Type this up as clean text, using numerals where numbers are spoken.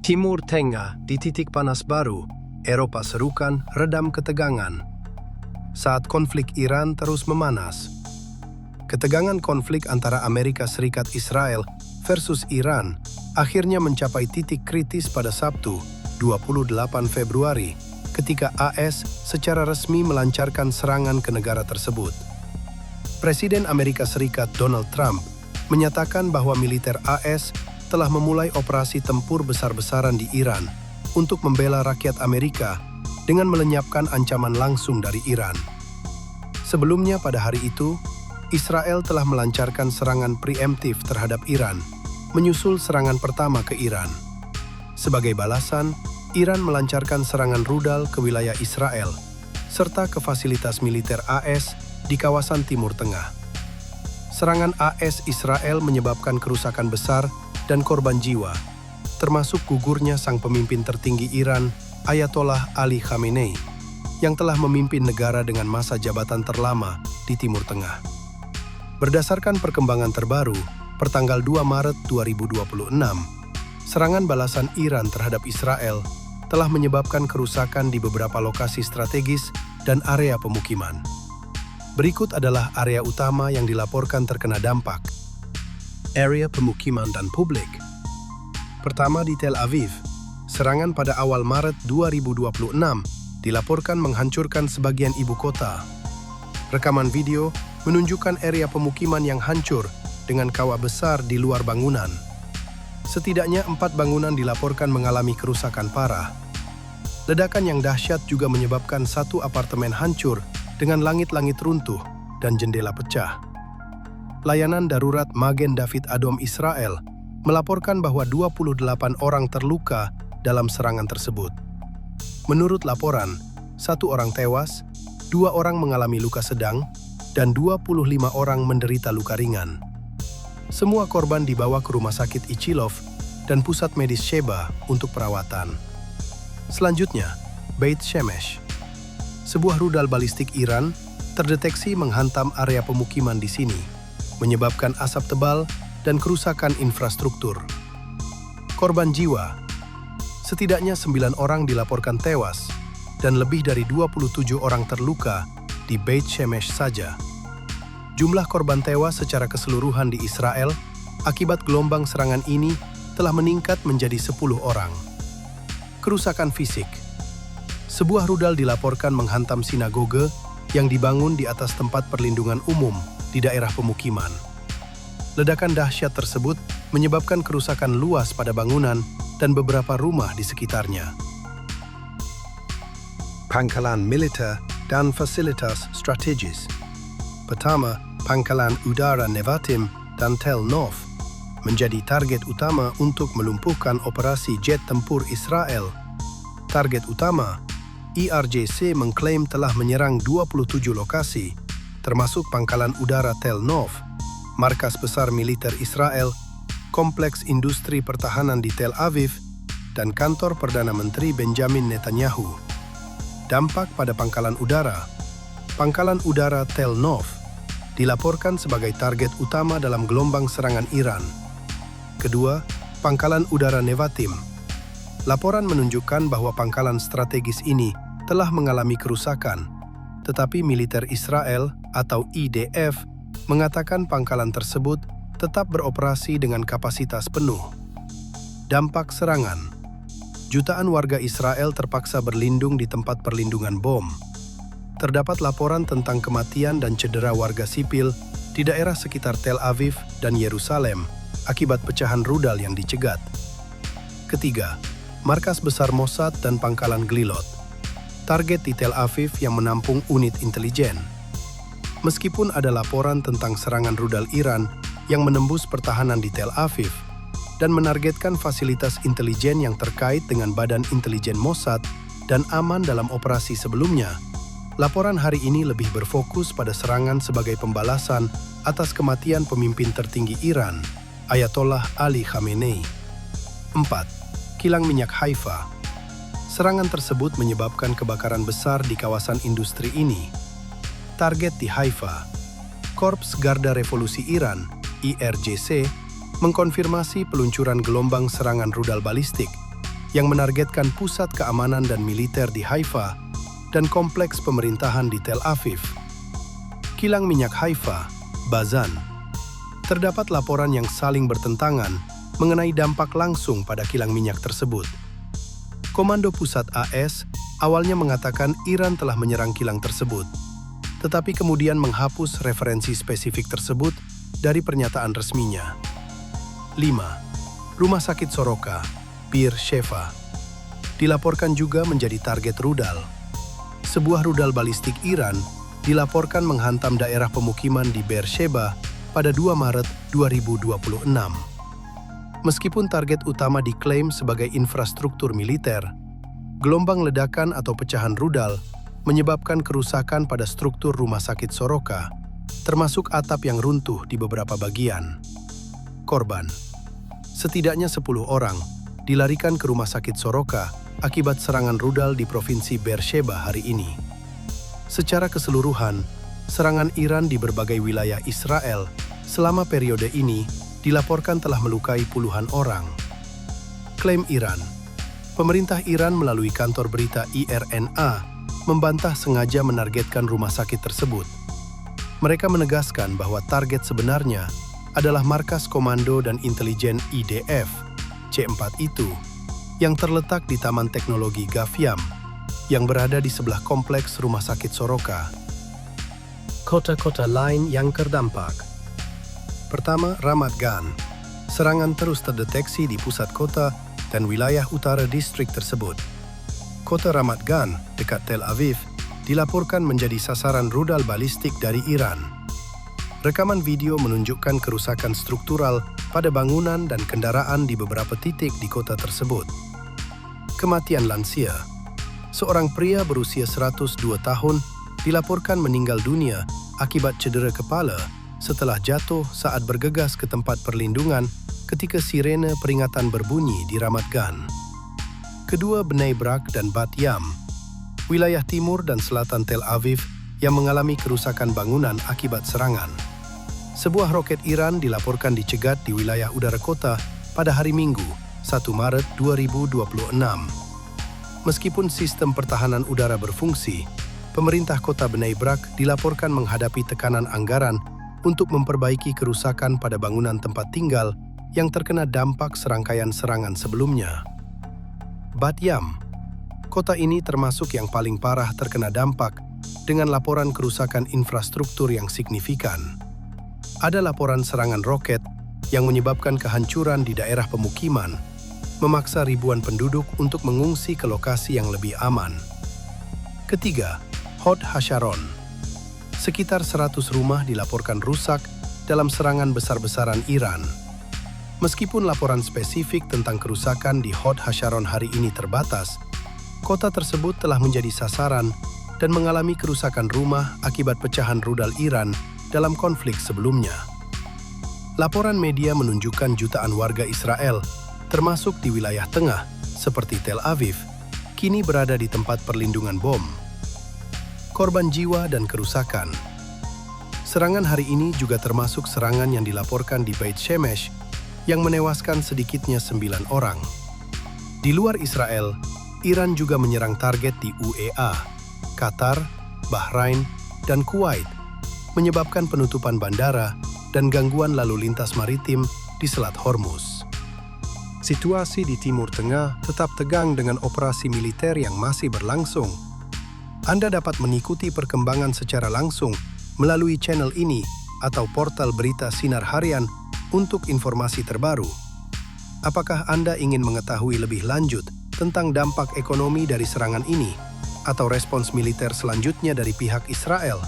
Timur Tengah di titik panas baru, Eropa serukan redam ketegangan. Saat konflik Iran terus memanas, ketegangan konflik antara Amerika Serikat Israel versus Iran akhirnya mencapai titik kritis pada Sabtu, 28 Februari, ketika AS secara resmi melancarkan serangan ke negara tersebut. Presiden Amerika Serikat Donald Trump menyatakan bahwa militer AS telah memulai operasi tempur besar-besaran di Iran untuk membela rakyat Amerika dengan melenyapkan ancaman langsung dari Iran. Sebelumnya pada hari itu, Israel telah melancarkan serangan preemptif terhadap Iran, menyusul serangan pertama ke Iran. Sebagai balasan, Iran melancarkan serangan rudal ke wilayah Israel, serta ke fasilitas militer AS di kawasan Timur Tengah. Serangan AS Israel menyebabkan kerusakan besar dan korban jiwa, termasuk gugurnya sang pemimpin tertinggi Iran, Ayatollah Ali Khamenei, yang telah memimpin negara dengan masa jabatan terlama di Timur Tengah. Berdasarkan perkembangan terbaru, pertanggal 2 Maret 2026, serangan balasan Iran terhadap Israel telah menyebabkan kerusakan di beberapa lokasi strategis dan area pemukiman. Berikut adalah area utama yang dilaporkan terkena dampak. Area pemukiman dan publik. Pertama di Tel Aviv, serangan pada awal Maret 2026 dilaporkan menghancurkan sebagian ibu kota. Rekaman video menunjukkan area pemukiman yang hancur dengan kawah besar di luar bangunan. Setidaknya 4 bangunan dilaporkan mengalami kerusakan parah. Ledakan yang dahsyat juga menyebabkan 1 apartemen hancur dengan langit-langit runtuh dan jendela pecah. Layanan darurat Magen David Adom Israel melaporkan bahwa 28 orang terluka dalam serangan tersebut. Menurut laporan, 1 orang tewas, 2 orang mengalami luka sedang, dan 25 orang menderita luka ringan. Semua korban dibawa ke Rumah Sakit Ichilov dan Pusat Medis Sheba untuk perawatan. Selanjutnya, Beit Shemesh. Sebuah rudal balistik Iran terdeteksi menghantam area pemukiman di sini, menyebabkan asap tebal dan kerusakan infrastruktur. Korban jiwa. Setidaknya 9 orang dilaporkan tewas dan lebih dari 27 orang terluka di Beit Shemesh saja. Jumlah korban tewas secara keseluruhan di Israel akibat gelombang serangan ini telah meningkat menjadi 10 orang. Kerusakan fisik. Sebuah rudal dilaporkan menghantam sinagoge yang dibangun di atas tempat perlindungan umum di daerah pemukiman. Ledakan dahsyat tersebut menyebabkan kerusakan luas pada bangunan dan beberapa rumah di sekitarnya. Pangkalan militer dan fasilitas strategis. Pertama, Pangkalan Udara Nevatim dan Tel Nov menjadi target utama untuk melumpuhkan operasi jet tempur Israel. Target utama, IRGC mengklaim telah menyerang 27 lokasi, termasuk Pangkalan Udara Tel Nov, markas besar militer Israel, kompleks industri pertahanan di Tel Aviv, dan kantor Perdana Menteri Benjamin Netanyahu. Dampak pada Pangkalan Udara. Pangkalan Udara Tel Nov dilaporkan sebagai target utama dalam gelombang serangan Iran. Kedua, Pangkalan Udara Nevatim. Laporan menunjukkan bahwa pangkalan strategis ini telah mengalami kerusakan, tetapi militer Israel atau IDF mengatakan pangkalan tersebut tetap beroperasi dengan kapasitas penuh. Dampak serangan. Jutaan warga Israel terpaksa berlindung di tempat perlindungan bom. Terdapat laporan tentang kematian dan cedera warga sipil di daerah sekitar Tel Aviv dan Yerusalem akibat pecahan rudal yang dicegat. Ketiga, markas besar Mossad dan Pangkalan Glilot. Target di Tel Aviv yang menampung unit intelijen. Meskipun ada laporan tentang serangan rudal Iran yang menembus pertahanan di Tel Aviv dan menargetkan fasilitas intelijen yang terkait dengan Badan Intelijen Mossad dan aman dalam operasi sebelumnya, laporan hari ini lebih berfokus pada serangan sebagai pembalasan atas kematian pemimpin tertinggi Iran, Ayatollah Ali Khamenei. 4. Kilang minyak Haifa. Serangan tersebut menyebabkan kebakaran besar di kawasan industri ini. Target di Haifa. Korps Garda Revolusi Iran, IRGC, mengkonfirmasi peluncuran gelombang serangan rudal balistik yang menargetkan pusat keamanan dan militer di Haifa dan kompleks pemerintahan di Tel Aviv. Kilang minyak Haifa, Bazan. Terdapat laporan yang saling bertentangan mengenai dampak langsung pada kilang minyak tersebut. Komando Pusat AS awalnya mengatakan Iran telah menyerang kilang tersebut, tetapi kemudian menghapus referensi spesifik tersebut dari pernyataan resminya. 5. Rumah Sakit Soroka, Bir Sheva. Dilaporkan juga menjadi target rudal. Sebuah rudal balistik Iran dilaporkan menghantam daerah pemukiman di Beersheba pada 2 Maret 2026. Meskipun target utama diklaim sebagai infrastruktur militer, gelombang ledakan atau pecahan rudal menyebabkan kerusakan pada struktur Rumah Sakit Soroka, termasuk atap yang runtuh di beberapa bagian. Korban. Setidaknya 10 orang dilarikan ke Rumah Sakit Soroka akibat serangan rudal di Provinsi Beersheba hari ini. Secara keseluruhan, serangan Iran di berbagai wilayah Israel selama periode ini dilaporkan telah melukai puluhan orang. Klaim Iran. Pemerintah Iran melalui kantor berita IRNA membantah sengaja menargetkan rumah sakit tersebut. Mereka menegaskan bahwa target sebenarnya adalah Markas Komando dan Intelijen IDF, C4 itu, yang terletak di Taman Teknologi Gaviam, yang berada di sebelah kompleks Rumah Sakit Soroka. Kota-kota lain yang terdampak. Pertama, Ramat Gan. Serangan terus terdeteksi di pusat kota dan wilayah utara distrik tersebut. Kota Ramat Gan, dekat Tel Aviv, dilaporkan menjadi sasaran rudal balistik dari Iran. Rekaman video menunjukkan kerusakan struktural pada bangunan dan kendaraan di beberapa titik di kota tersebut. Kematian lansia. Seorang pria berusia 102 tahun dilaporkan meninggal dunia akibat cedera kepala setelah jatuh saat bergegas ke tempat perlindungan ketika sirene peringatan berbunyi di Ramat Gan. Kedua, Bnei Brak dan Bat Yam, wilayah timur dan selatan Tel Aviv yang mengalami kerusakan bangunan akibat serangan. Sebuah roket Iran dilaporkan dicegat di wilayah udara kota pada hari Minggu, 1 Maret 2026. Meskipun sistem pertahanan udara berfungsi, pemerintah kota Bnei Brak dilaporkan menghadapi tekanan anggaran untuk memperbaiki kerusakan pada bangunan tempat tinggal yang terkena dampak serangkaian serangan sebelumnya. Bat Yam. Kota ini termasuk yang paling parah terkena dampak dengan laporan kerusakan infrastruktur yang signifikan. Ada laporan serangan roket yang menyebabkan kehancuran di daerah pemukiman, memaksa ribuan penduduk untuk mengungsi ke lokasi yang lebih aman. Ketiga, Hod Hasharon. Sekitar 100 rumah dilaporkan rusak dalam serangan besar-besaran Iran. Meskipun laporan spesifik tentang kerusakan di Hod Hasharon hari ini terbatas, kota tersebut telah menjadi sasaran dan mengalami kerusakan rumah akibat pecahan rudal Iran dalam konflik sebelumnya. Laporan media menunjukkan jutaan warga Israel, termasuk di wilayah tengah, seperti Tel Aviv, kini berada di tempat perlindungan bom. Korban jiwa dan kerusakan. Serangan hari ini juga termasuk serangan yang dilaporkan di Beit Shemesh, yang menewaskan sedikitnya 9 orang. Di luar Israel, Iran juga menyerang target di UEA, Qatar, Bahrain, dan Kuwait, menyebabkan penutupan bandara dan gangguan lalu lintas maritim di Selat Hormuz. Situasi di Timur Tengah tetap tegang dengan operasi militer yang masih berlangsung. Anda dapat mengikuti perkembangan secara langsung melalui channel ini atau portal berita Sinar Harian untuk informasi terbaru. Apakah Anda ingin mengetahui lebih lanjut tentang dampak ekonomi dari serangan ini atau respons militer selanjutnya dari pihak Israel?